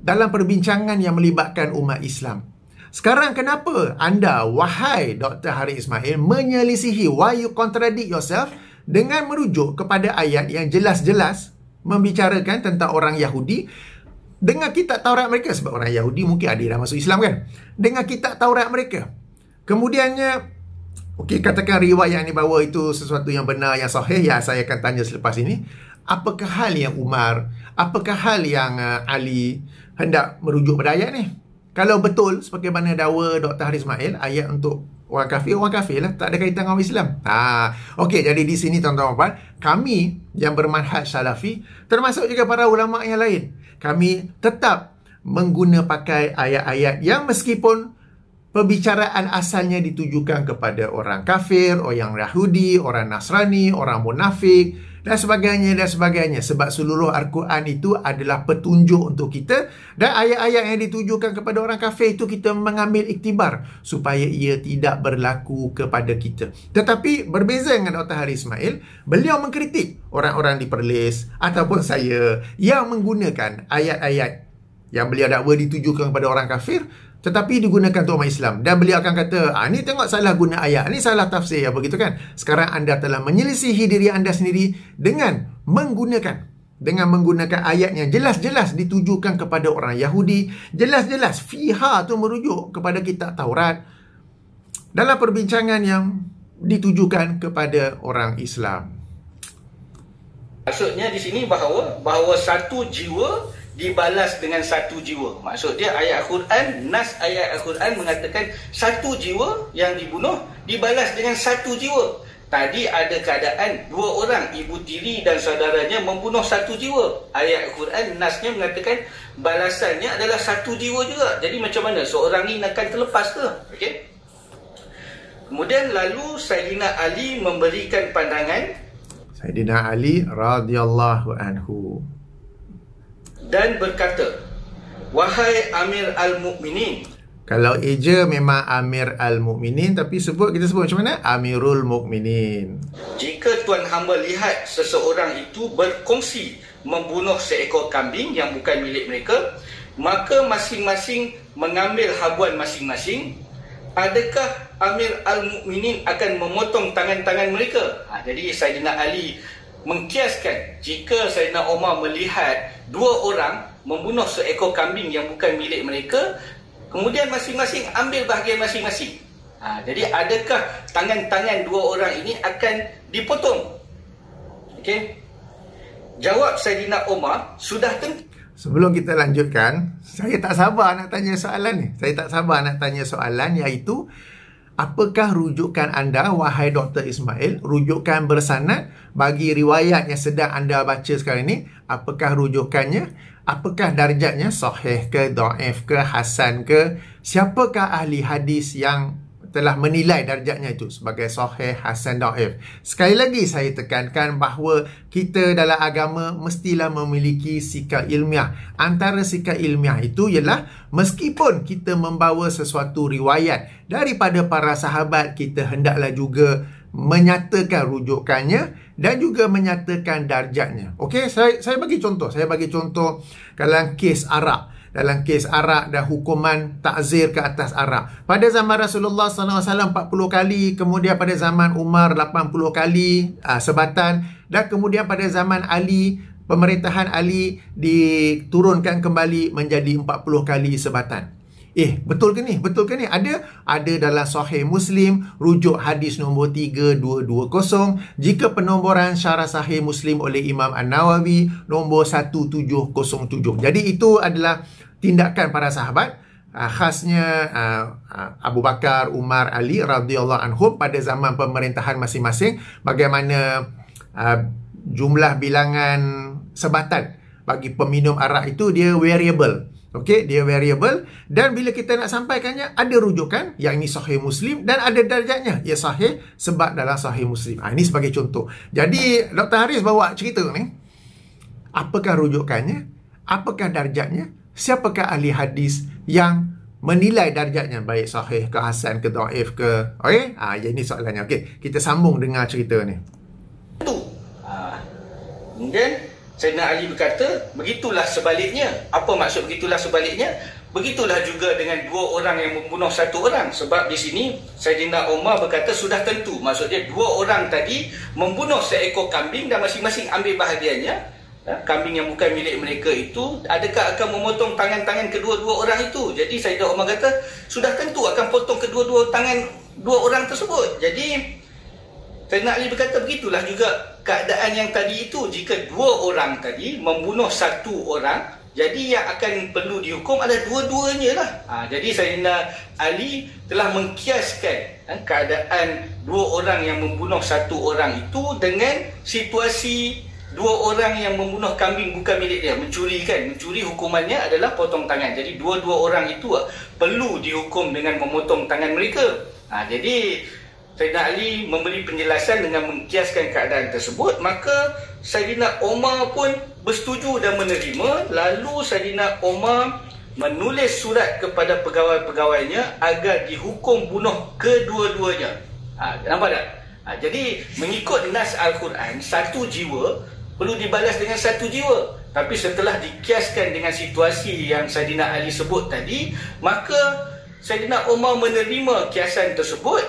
dalam perbincangan yang melibatkan umat Islam. Sekarang kenapa anda, wahai Dr. Haris Ismail, menyelisihi, why you contradict yourself dengan merujuk kepada ayat yang jelas-jelas membicarakan tentang orang Yahudi dengan kitab Taurat mereka, sebab orang Yahudi mungkin ada dah masuk Islam kan, dengan kitab Taurat mereka. Kemudiannya, okey, katakan riwayat yang dibawa itu sesuatu yang benar, yang sahih, ya saya akan tanya selepas ini, apakah hal yang Umar, apakah hal yang Ali hendak merujuk pada ayat ni? Kalau betul sebagaimana dakwa Dr. Haris Ismail, ayat untuk orang kafir lah, tak ada kaitan dengan orang Islam. Okey, jadi di sini tuan-tuan dan puan, kami yang bermanhaj salafi, termasuk juga para ulama yang lain, kami tetap pakai ayat-ayat yang meskipun perbicaraan asalnya ditujukan kepada orang kafir, orang Yahudi, orang Nasrani, orang munafik dan sebagainya. Sebab seluruh Al-Quran itu adalah petunjuk untuk kita, dan ayat-ayat yang ditujukan kepada orang kafir itu kita mengambil iktibar supaya ia tidak berlaku kepada kita. Tetapi berbeza dengan Dr. Haris Ismail, beliau mengkritik orang-orang di Perlis ataupun saya yang menggunakan ayat-ayat yang beliau dakwa ditujukan kepada orang kafir tetapi digunakan untuk umat Islam, dan beliau akan kata, ni tengok salah guna ayat, ni salah tafsir, apa gitu kan. Sekarang anda telah menyelisihi diri anda sendiri dengan menggunakan ayat yang jelas-jelas ditujukan kepada orang Yahudi, jelas-jelas fiha tu merujuk kepada kitab Taurat, dalam perbincangan yang ditujukan kepada orang Islam. Maksudnya di sini bahawa satu jiwa dibalas dengan satu jiwa. Maksud dia ayat Al-Quran, nas ayat Al-Quran mengatakan satu jiwa yang dibunuh dibalas dengan satu jiwa. Tadi ada keadaan dua orang, ibu tiri dan saudaranya membunuh satu jiwa. Ayat Al-Quran, nasnya mengatakan balasannya adalah satu jiwa juga. Jadi macam mana seorang ni akan terlepas ke? Okey. Kemudian lalu Sayyidina Ali memberikan pandangan, Sayyidina Ali radhiyallahu anhu, dan berkata, wahai Amir Al-Mu'minin. Kalau eja memang Amir Al-Mu'minin, tapi kita sebut macam mana? Amirul Mu'minin. Jika tuan hamba lihat seseorang itu berkongsi membunuh seekor kambing yang bukan milik mereka, maka masing-masing mengambil habuan masing-masing, adakah Amir Al-Mu'minin akan memotong tangan-tangan mereka? Jadi Sayyidina Ali mengkiaskan, jika Sayyidina Umar melihat dua orang membunuh seekor kambing yang bukan milik mereka, kemudian masing-masing ambil bahagian masing-masing. Jadi adakah tangan-tangan dua orang ini akan dipotong? Okey. Jawab Sayyidina Umar, sudah tentu. Sebelum kita lanjutkan, saya tak sabar nak tanya soalan ni. Iaitu, apakah rujukan anda, wahai Dr. Ismail, rujukan bersanad bagi riwayat yang sedang anda baca sekarang ini? Apakah rujukannya? Apakah darjatnya? Sahih ke, dhaif ke, hasan ke? Siapakah ahli hadis yang telah menilai darjatnya itu sebagai sahih, hasan, dhaif? Sekali lagi saya tekankan bahawa kita dalam agama mestilah memiliki sikap ilmiah. Antara sikap ilmiah itu ialah meskipun kita membawa sesuatu riwayat daripada para sahabat, kita hendaklah juga menyatakan rujukannya dan juga menyatakan darjatnya. Okey, saya bagi contoh. Dalam kes arak. Dalam kes arak dan hukuman takzir ke atas arak. Pada zaman Rasulullah SAW 40 kali, kemudian pada zaman Umar 80 kali sebatan, dan kemudian pada zaman Ali, pemerintahan Ali diturunkan kembali menjadi 40 kali sebatan. Betul ke ni? Ada dalam Sahih Muslim, rujuk hadis nombor 3220. Jika penomboran syarah Sahih Muslim oleh Imam An-Nawawi nombor 1707. Jadi itu adalah tindakan para sahabat, khasnya Abu Bakar, Umar, Ali radhiyallahu anhum pada zaman pemerintahan masing-masing. Bagaimana jumlah bilangan sebatan bagi peminum arak itu dia variable. Okey, dia variable, dan bila kita nak sampaikannya ada rujukan yang ini Sahih Muslim dan ada darjatnya, ia sahih sebab dalam Sahih Muslim. Ini sebagai contoh. Jadi Dr. Haris bawa cerita ni, apakah rujukannya, apakah darjatnya, siapakah ahli hadis yang menilai darjatnya, baik sahih ke, hasan ke, dhaif ke. Okey, ini soalannya. Okey, kita sambung dengar cerita ni. Kemudian Sayyidina Ali berkata, begitulah sebaliknya. Apa maksud begitulah sebaliknya? Begitulah juga dengan 2 orang yang membunuh 1 orang. Sebab di sini Saidina Umar berkata sudah tentu. Maksudnya 2 orang tadi membunuh seekor kambing dan masing-masing ambil bahagiannya. Kambing yang bukan milik mereka itu, adakah akan memotong tangan-tangan kedua-dua orang itu? Jadi Saidina Umar kata sudah tentu akan potong kedua-dua tangan 2 orang tersebut. Jadi Saidina Ali berkata begitulah juga keadaan yang tadi itu. Jika 2 orang tadi membunuh 1 orang, jadi yang akan perlu dihukum adalah dua-duanya lah. Jadi Saidina Ali telah mengkiaskan keadaan 2 orang yang membunuh 1 orang itu dengan situasi 2 orang yang membunuh kambing bukan milik dia, mencuri kan. Mencuri hukumannya adalah potong tangan. Jadi 2 orang itu perlu dihukum dengan memotong tangan mereka. Jadi Saidina Ali memberi penjelasan dengan mengkiaskan keadaan tersebut. Maka Saidina Umar pun bersetuju dan menerima. Lalu Saidina Umar menulis surat kepada pegawai-pegawainya agar dihukum bunuh kedua-duanya. Nampak tak? Jadi mengikut nas Al-Quran, 1 jiwa perlu dibalas dengan 1 jiwa. Tapi setelah dikiaskan dengan situasi yang Saidina Ali sebut tadi, maka Saidina Umar menerima kiasan tersebut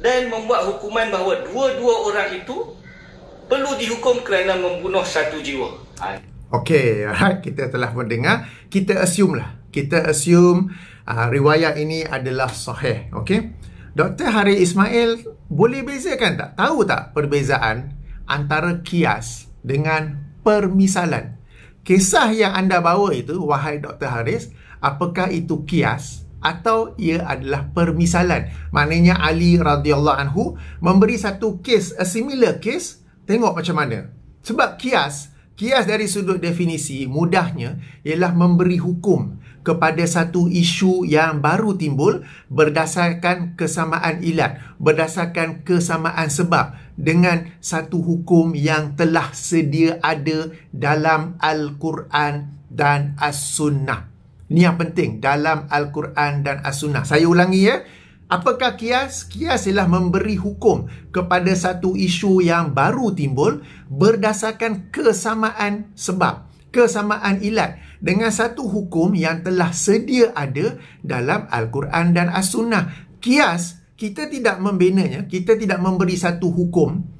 dan membuat hukuman bahawa 2 orang itu perlu dihukum kerana membunuh 1 jiwa. Okey, kita telah mendengar. Kita assume riwayat ini adalah sahih. Okey, Dr. Haris Ismail boleh bezakan tak? Tahu tak perbezaan antara kias dengan permisalan? Kisah yang anda bawa itu, wahai Dr. Haris, apakah itu kias atau ia adalah permisalan? Maknanya Ali radhiyallahu anhu memberi satu kes, a similar case, tengok macam mana. Sebab kias dari sudut definisi mudahnya ialah memberi hukum kepada satu isu yang baru timbul berdasarkan kesamaan ilat, berdasarkan kesamaan sebab dengan satu hukum yang telah sedia ada dalam Al-Quran dan As-Sunnah. Ini yang penting, dalam Al-Quran dan As-Sunnah. Saya ulangi ya. Apakah kias? Kias ialah memberi hukum kepada satu isu yang baru timbul berdasarkan kesamaan sebab, kesamaan ilat dengan satu hukum yang telah sedia ada dalam Al-Quran dan As-Sunnah. Kias, kita tidak membinanya, kita tidak memberi satu hukum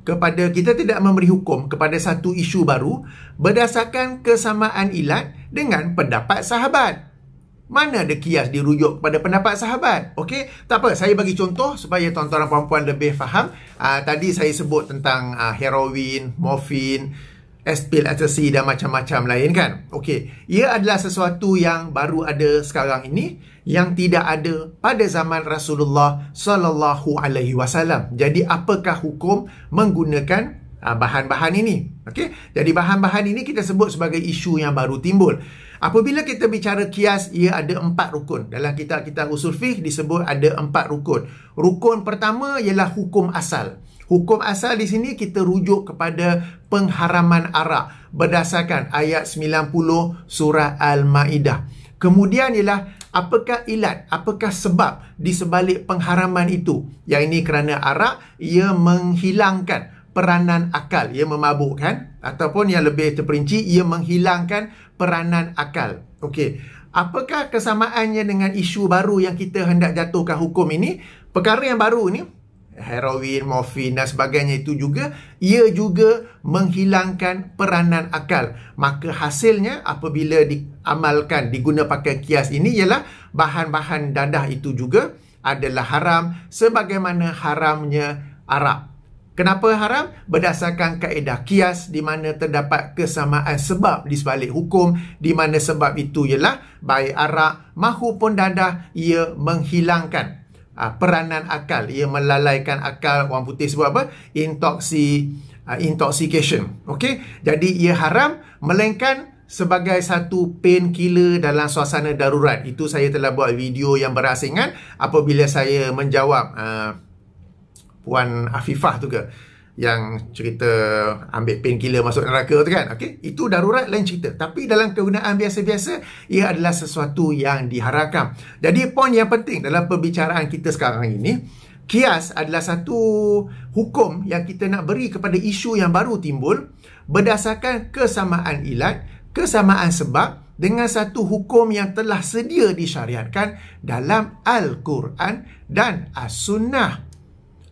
kita tidak memberi hukum kepada satu isu baru berdasarkan kesamaan ilat dengan pendapat sahabat. Mana ada kias dirujuk kepada pendapat sahabat? Okey, tak apa, saya bagi contoh supaya tuan-tuan dan puan-puan lebih faham. Tadi saya sebut tentang heroin, morfin, pil ecstasy dan macam-macam lain kan. Okey, ia adalah sesuatu yang baru ada sekarang ini, yang tidak ada pada zaman Rasulullah sallallahu alaihi wasallam. Jadi apakah hukum menggunakan bahan-bahan ini? Okey, jadi bahan-bahan ini kita sebut sebagai isu yang baru timbul. Apabila kita bicara kias, ia ada 4 rukun. Dalam kitab-kitab usul fiqh disebut ada 4 rukun. Rukun pertama ialah hukum asal. Hukum asal di sini kita rujuk kepada pengharaman arak berdasarkan ayat 90 surah Al-Ma'idah. Kemudian ialah apakah ilat, apakah sebab di sebalik pengharaman itu. Yang ini kerana arak, ia menghilangkan peranan akal, ia memabukkan, ataupun yang lebih terperinci, ia menghilangkan peranan akal. Okey, apakah kesamaannya dengan isu baru yang kita hendak jatuhkan hukum ini? Perkara yang baru ini, heroin, morfin dan sebagainya itu juga, ia juga menghilangkan peranan akal. Maka hasilnya apabila diamalkan, diguna pakai kias ini ialah bahan-bahan dadah itu juga adalah haram sebagaimana haramnya arak. Kenapa haram? Berdasarkan kaedah kias di mana terdapat kesamaan sebab di sebalik hukum, di mana sebab itu ialah baik arak mahupun dadah ia menghilangkan peranan akal, ia melalaikan akal. Orang putih sebut apa? Intoxication. Okey, jadi ia haram melainkan sebagai satu painkiller dalam suasana darurat. Itu saya telah buat video yang berasingan apabila saya menjawab Puan Afifah tu ke, yang cerita ambil painkiller masuk neraka tu kan. Okey, itu darurat lain cerita. Tapi dalam kegunaan biasa-biasa, ia adalah sesuatu yang diharamkan. Jadi poin yang penting dalam perbicaraan kita sekarang ini, kias adalah satu hukum yang kita nak beri kepada isu yang baru timbul berdasarkan kesamaan ilat, kesamaan sebab dengan satu hukum yang telah sedia disyariatkan dalam Al-Quran dan As-Sunnah,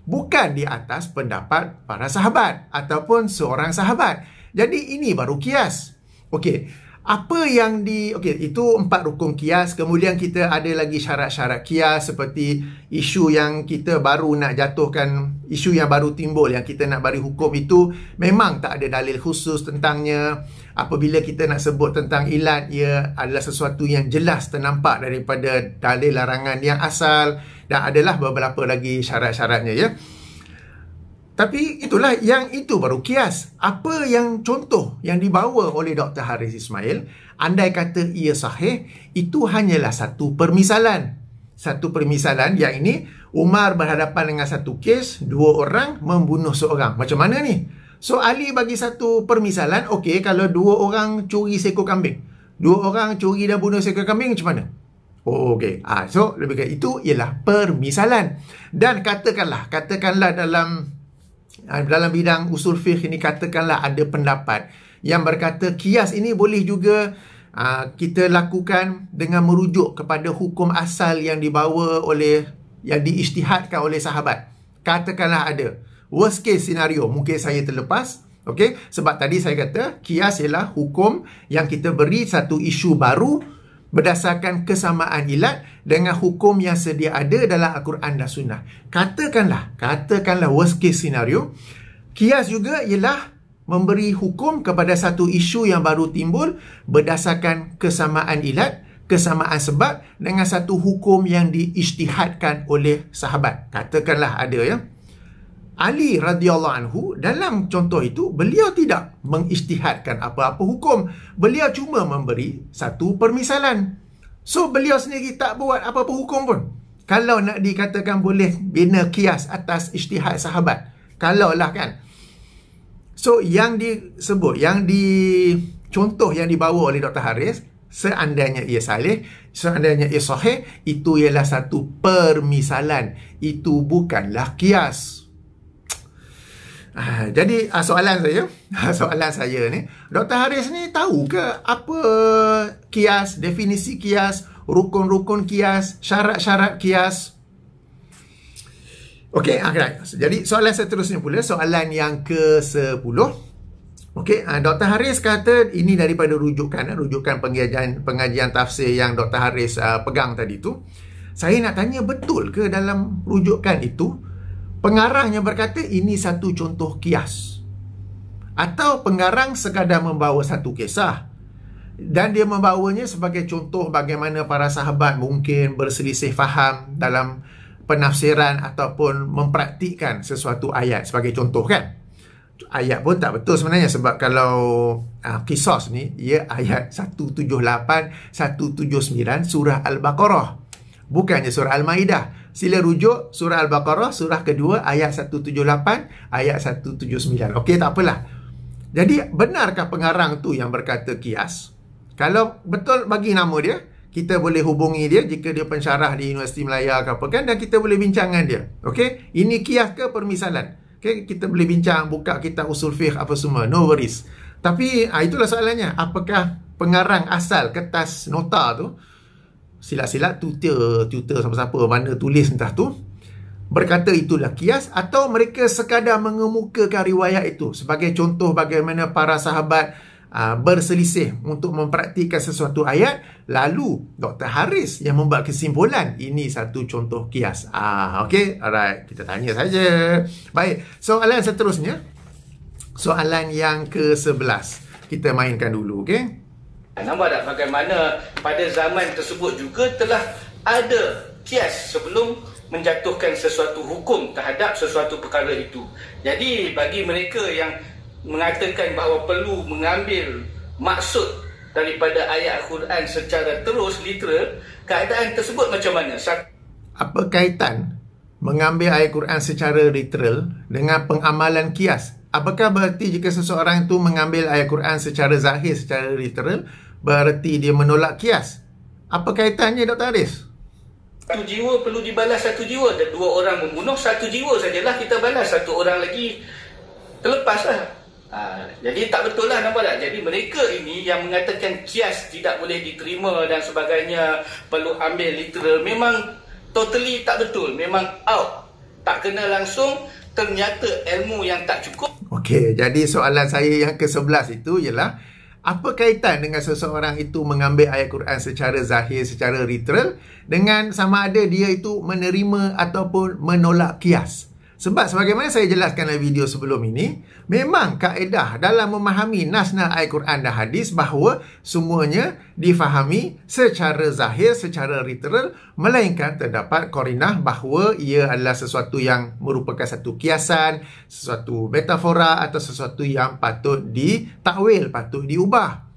bukan di atas pendapat para sahabat ataupun seorang sahabat. Jadi ini baru kias. Okey, apa yang itu 4 rukun kias. Kemudian kita ada lagi syarat-syarat kias, seperti isu yang kita baru nak jatuhkan, isu yang baru timbul yang kita nak bagi hukum itu memang tak ada dalil khusus tentangnya. Apabila kita nak sebut tentang ilat, ia adalah sesuatu yang jelas ternampak daripada dalil larangan yang asal, dan adalah beberapa lagi syarat-syaratnya, ya. Tapi itulah, yang itu baru kias. Apa yang contoh yang dibawa oleh Dr. Haris Ismail, andai kata ia sahih, itu hanyalah satu permisalan. Satu permisalan yang ini, Umar berhadapan dengan satu kes, 2 orang membunuh seorang. Macam mana ni? So, Ali bagi satu permisalan, okey, kalau 2 orang curi seekor kambing, 2 orang curi dan bunuh seekor kambing, macam mana? Oh, okey. So, lebih kurang itu ialah permisalan. Dan katakanlah dalam bidang usul fiqh ini, katakanlah ada pendapat yang berkata kias ini boleh juga kita lakukan dengan merujuk kepada hukum asal yang dibawa oleh, yang diijtihadkan oleh sahabat. Katakanlah ada. Worst case scenario, mungkin saya terlepas. Okey, sebab tadi saya kata kias ialah hukum yang kita beri satu isu baru berdasarkan kesamaan ilat dengan hukum yang sedia ada dalam Al-Quran dan Sunnah. Katakanlah worst case scenario, kias juga ialah memberi hukum kepada satu isu yang baru timbul berdasarkan kesamaan ilat, kesamaan sebab dengan satu hukum yang diijtihadkan oleh sahabat. Katakanlah ada, ya. Ali radhiyallahu anhu, dalam contoh itu, beliau tidak mengijtihadkan apa-apa hukum. Beliau cuma memberi satu permisalan. So, beliau sendiri tak buat apa-apa hukum pun. Kalau nak dikatakan boleh bina kias atas ijtihad sahabat. Kalaulah, kan. So, yang disebut, contoh yang dibawa oleh Dr. Haris, seandainya ia salih, seandainya ia sahih, itu ialah satu permisalan. Itu bukanlah kias. Jadi soalan saya ni, Dr. Haris ni tahu ke apa kias, definisi kias, rukun-rukun kias, syarat-syarat kias? Okey, jadi soalan seterusnya pula, soalan yang ke-10. Okey, Dr. Haris kata ini daripada rujukan pengajian tafsir yang Dr. Haris pegang tadi tu. Saya nak tanya, betul ke dalam rujukan itu pengarangnya berkata ini satu contoh kias, atau pengarang sekadar membawa satu kisah dan dia membawanya sebagai contoh bagaimana para sahabat mungkin berselisih faham dalam penafsiran ataupun mempraktikkan sesuatu ayat sebagai contoh, kan? Ayat pun tak betul sebenarnya, sebab kalau Qisas ni, ia ayat 178, 179 surah Al-Baqarah, bukannya surah Al-Maidah. Sila rujuk surah Al-Baqarah, surah kedua, ayat 178, ayat 179. Okey, tak apalah. Jadi, benarkah pengarang tu yang berkata kias? Kalau betul, bagi nama dia, kita boleh hubungi dia jika dia pensyarah di Universiti Melaya ke apa, kan, dan kita boleh bincangkan dia. Okey, ini kias ke permisalan? Okey, kita boleh bincang, buka kitab usul fiqh apa semua, no worries. Tapi, itulah soalannya. Apakah pengarang asal kertas nota tu, silat-silat tutor siapa-siapa mana tulis entah tu, berkata itulah kias, atau mereka sekadar mengemukakan riwayat itu sebagai contoh bagaimana para sahabat berselisih untuk mempraktikkan sesuatu ayat, lalu Dr. Haris yang membuat kesimpulan ini satu contoh kias. Okey, alright, kita tanya saja. Baik, soalan seterusnya, soalan yang ke-11 kita mainkan dulu, okey. Nampak tak bagaimana pada zaman tersebut juga telah ada kias sebelum menjatuhkan sesuatu hukum terhadap sesuatu perkara itu. Jadi bagi mereka yang mengatakan bahawa perlu mengambil maksud daripada ayat Al-Quran secara terus literal, keadaan tersebut macam mana? Apa kaitan mengambil ayat Quran secara literal dengan pengamalan kias? Apakah berarti jika seseorang itu mengambil ayat Quran secara zahir, secara literal, berarti dia menolak kias? Apa kaitannya, Dr. Haris? Satu jiwa perlu dibalas satu jiwa, dan 2 orang membunuh, satu jiwa sajalah kita balas, 1 orang lagi terlepaslah. Jadi tak betul lah, nampak tak? Jadi mereka ini yang mengatakan kias tidak boleh diterima dan sebagainya, perlu ambil literal, memang totally tak betul, memang out, tak kena langsung, ternyata ilmu yang tak cukup. Okey, jadi soalan saya yang ke-11 itu ialah, apa kaitan dengan seseorang itu mengambil ayat Quran secara zahir, secara literal, dengan sama ada dia itu menerima ataupun menolak kias? Sebab sebagaimana saya jelaskan dalam video sebelum ini, memang kaedah dalam memahami nas-nas ayat Quran dan hadis bahawa semuanya difahami secara zahir, secara literal, melainkan terdapat qarinah bahawa ia adalah sesuatu yang merupakan satu kiasan, sesuatu metafora atau sesuatu yang patut ditakwil, patut diubah.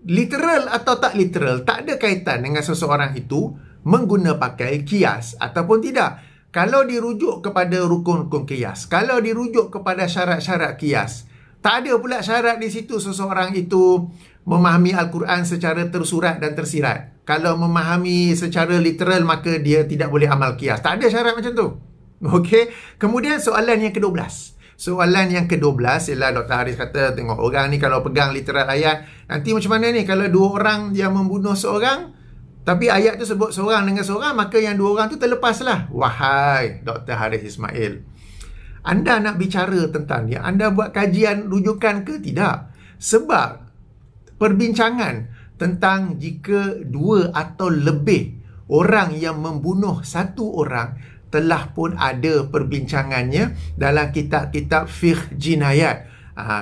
Literal atau tak literal, tak ada kaitan dengan seseorang itu mengguna pakai kias ataupun tidak. Kalau dirujuk kepada rukun-rukun kias, kalau dirujuk kepada syarat-syarat kias, tak ada pula syarat di situ seseorang itu memahami Al-Quran secara tersurat dan tersirat. Kalau memahami secara literal, maka dia tidak boleh amal kias. Tak ada syarat macam tu. Okey. Kemudian soalan yang ke-12. Soalan yang ke-12 ialah Dr. Haris kata, tengok orang ni kalau pegang literal ayat, nanti macam mana ni kalau dua orang yang membunuh seorang, tapi ayat tu sebut seorang dengan seorang, maka yang dua orang tu terlepaslah. Wahai Dr. Haris Ismail, anda nak bicara tentang ni, anda buat kajian rujukan ke tidak? Sebab perbincangan tentang jika dua atau lebih orang yang membunuh satu orang telah pun ada perbincangannya dalam kitab-kitab fiqh jinayat.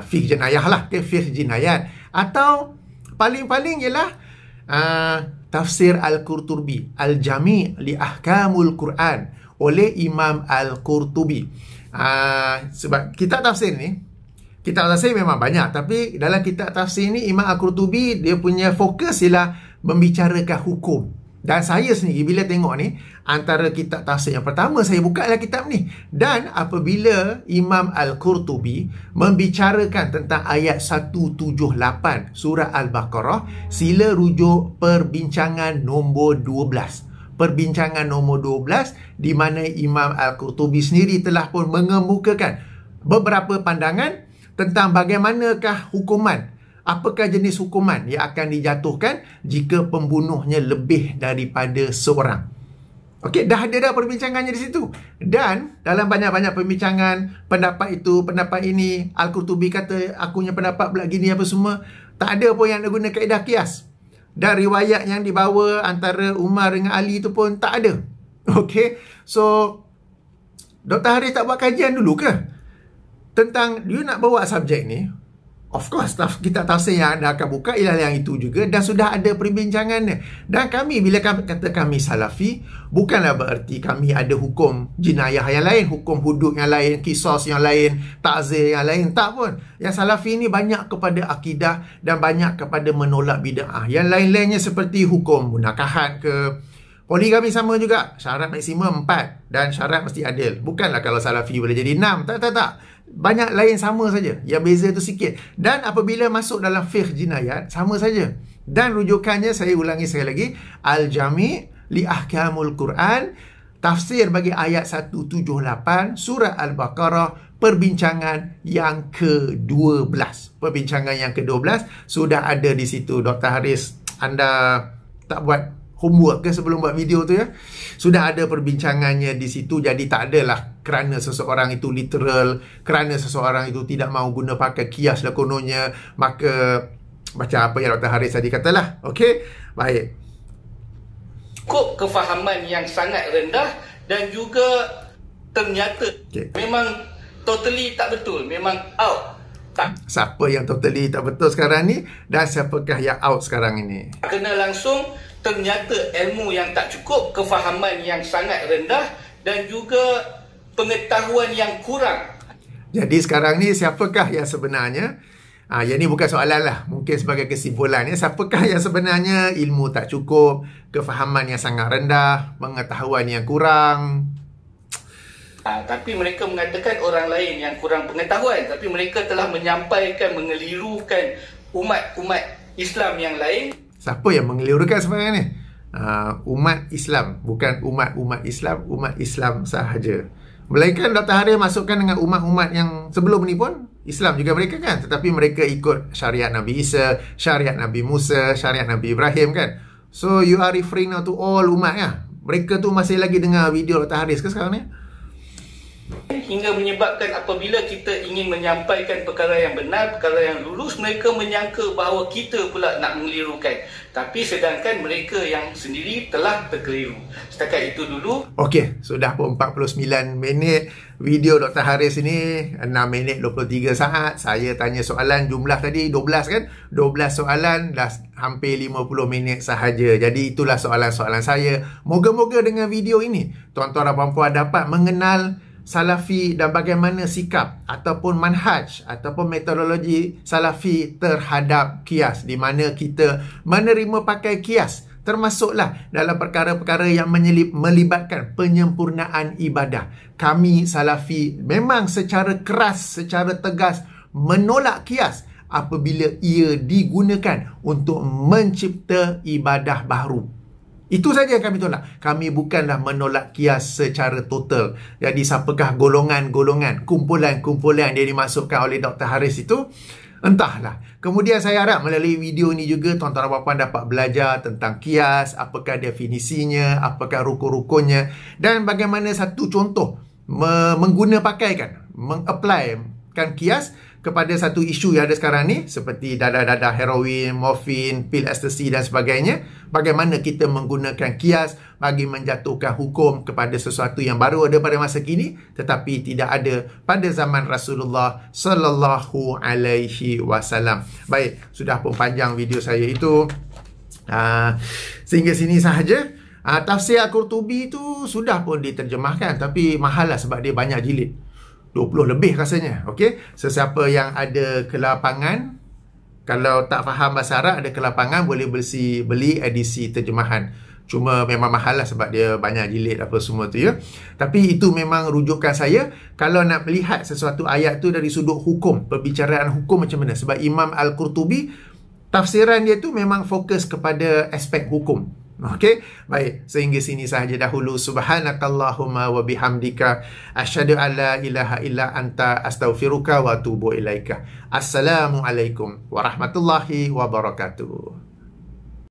Fiqh jinayah lah, fiqh jinayat. Atau paling-paling ialah Tafsir Al-Qurtubi, Al-Jami' li Ahkamul Quran oleh Imam Al-Qurtubi. Sebab kitab tafsir ni, kitab tafsir memang banyak, tapi dalam kitab tafsir ni Imam Al-Qurtubi dia punya fokus ialah membicarakan hukum. Dan saya sendiri bila tengok ni, antara kitab tafsir yang pertama saya buka adalah kitab ni. Dan apabila Imam Al-Qurtubi membicarakan tentang ayat 178 surah Al-Baqarah, sila rujuk perbincangan nombor 12. Perbincangan nombor 12 di mana Imam Al-Qurtubi sendiri telah pun mengemukakan beberapa pandangan tentang bagaimanakah hukuman, apakah jenis hukuman yang akan dijatuhkan jika pembunuhnya lebih daripada seorang. Okey, dah ada dah perbincangannya di situ. Dan dalam banyak-banyak perbincangan, pendapat itu, pendapat ini, Al-Qurtubi kata, akunya pendapat pula gini apa semua, tak ada pun yang guna kaedah kias. Dan riwayat yang dibawa antara Umar dengan Ali tu pun tak ada. Okey, so Dr. Haris tak buat kajian dulu ke tentang you nak bawa subjek ni? Of course, kitab tafsir yang anda akan buka ialah yang itu juga, dan sudah ada perbincangannya. Dan kami, bila kami kata kami Salafi, bukanlah bererti kami ada hukum jinayah yang lain, hukum hudud yang lain, kisos yang lain, ta'zir yang lain. Tak pun. Yang Salafi ni banyak kepada akidah dan banyak kepada menolak bid'ah. Yang lain-lainnya seperti hukum munakahat ke, poligami sama juga, syarat maksimum 4 dan syarat mesti adil. Bukanlah kalau Salafi boleh jadi 6. Tak. Banyak lain sama saja. Yang beza tu sikit. Dan apabila masuk dalam fiqh jinayat, sama saja. Dan rujukannya, saya ulangi sekali lagi, Al-Jami' li Ahkamul Quran, tafsir bagi ayat 178 surah Al-Baqarah, perbincangan yang ke-12. Perbincangan yang ke-12 sudah ada di situ. Dr. Haris, anda tak buat homework ke sebelum buat video tu ya? Sudah ada perbincangannya di situ. Jadi tak adalah kerana seseorang itu literal, kerana seseorang itu tidak mahu guna pakai kias lah kononnya, maka macam apa yang Dr. Haris tadi katalah. Okey, baik. Cukup kefahaman yang sangat rendah dan juga ternyata memang totally tak betul, memang out. Siapa yang totally tak betul sekarang ni dan siapakah yang out sekarang ini? Kena langsung, ternyata ilmu yang tak cukup, kefahaman yang sangat rendah dan juga pengetahuan yang kurang. Jadi sekarang ni siapakah yang sebenarnya? Yang ni bukan soalan lah, mungkin sebagai kesimpulan ya, siapakah yang sebenarnya ilmu tak cukup, kefahaman yang sangat rendah, pengetahuan yang kurang? Tapi mereka mengatakan orang lain yang kurang pengetahuan, tapi mereka telah menyampaikan, mengelirukan umat-umat Islam yang lain. Siapa yang mengelirukan sebenarnya ni? Umat Islam, bukan umat-umat Islam, umat Islam sahaja. Melainkan Dr. Haris masukkan dengan umat-umat yang sebelum ni pun Islam juga mereka kan, tetapi mereka ikut syariat Nabi Isa, syariat Nabi Musa, syariat Nabi Ibrahim kan. So you are referring now to all umat ya. Mereka tu masih lagi dengar video Dr. Haris ke sekarang ni? Hingga menyebabkan apabila kita ingin menyampaikan perkara yang benar, perkara yang lurus, mereka menyangka bahawa kita pula nak mengelirukan. Tapi sedangkan mereka yang sendiri telah terkeliru. Setakat itu dulu. Okey, sudah pun 49 minit video Dr. Haris ini, 6 minit 23 saat. Saya tanya soalan, jumlah tadi 12 kan? 12 soalan dah hampir 50 minit sahaja. Jadi itulah soalan-soalan saya. Moga-moga dengan video ini tuan-tuan dan puan-puan dapat mengenal Salafi dan bagaimana sikap ataupun manhaj ataupun metodologi Salafi terhadap kias, di mana kita menerima pakai kias, termasuklah dalam perkara-perkara yang melibatkan penyempurnaan ibadah. Kami Salafi memang secara keras, secara tegas menolak kias apabila ia digunakan untuk mencipta ibadah baru. Itu saja yang kami tolak. Kami bukanlah menolak kias secara total. Jadi siapakah golongan-golongan, kumpulan-kumpulan yang dimasukkan oleh Dr. Haris itu? Entahlah. Kemudian saya harap melalui video ini juga tuan-tuan dan puan-puan dapat belajar tentang kias, apakah definisinya, apakah rukun-rukunnya, dan bagaimana satu contoh mengguna-pakaikan, mengapplykan kias kepada satu isu yang ada sekarang ni, seperti dadah-dadah heroin, morfin, pil ekstasi dan sebagainya. Bagaimana kita menggunakan kias bagi menjatuhkan hukum kepada sesuatu yang baru ada pada masa kini, tetapi tidak ada pada zaman Rasulullah sallallahu alaihi wasallam. Baik, sudah pun panjang video saya itu. Sehingga sini sahaja. Tafsir Al-Qurtubi itu sudah pun diterjemahkan, tapi mahal lah sebab dia banyak jilid. 20 lebih rasanya. Okey, sesiapa yang ada kelapangan, kalau tak faham bahasa Arab, ada kelapangan, boleh beli edisi terjemahan. Cuma memang mahal lah sebab dia banyak jilid apa semua tu ya. Tapi itu memang rujukan saya kalau nak melihat sesuatu ayat tu dari sudut hukum, perbicaraan hukum macam mana. Sebab Imam Al-Qurtubi, tafsiran dia tu memang fokus kepada aspek hukum. Okey, baik, sehingga sini sahaja dahulu. Subhanakallahumma wa bihamdika asyhadu an la ilaha illa anta astaghfiruka wa atubu ilaika. Assalamualaikum warahmatullahi wabarakatuh.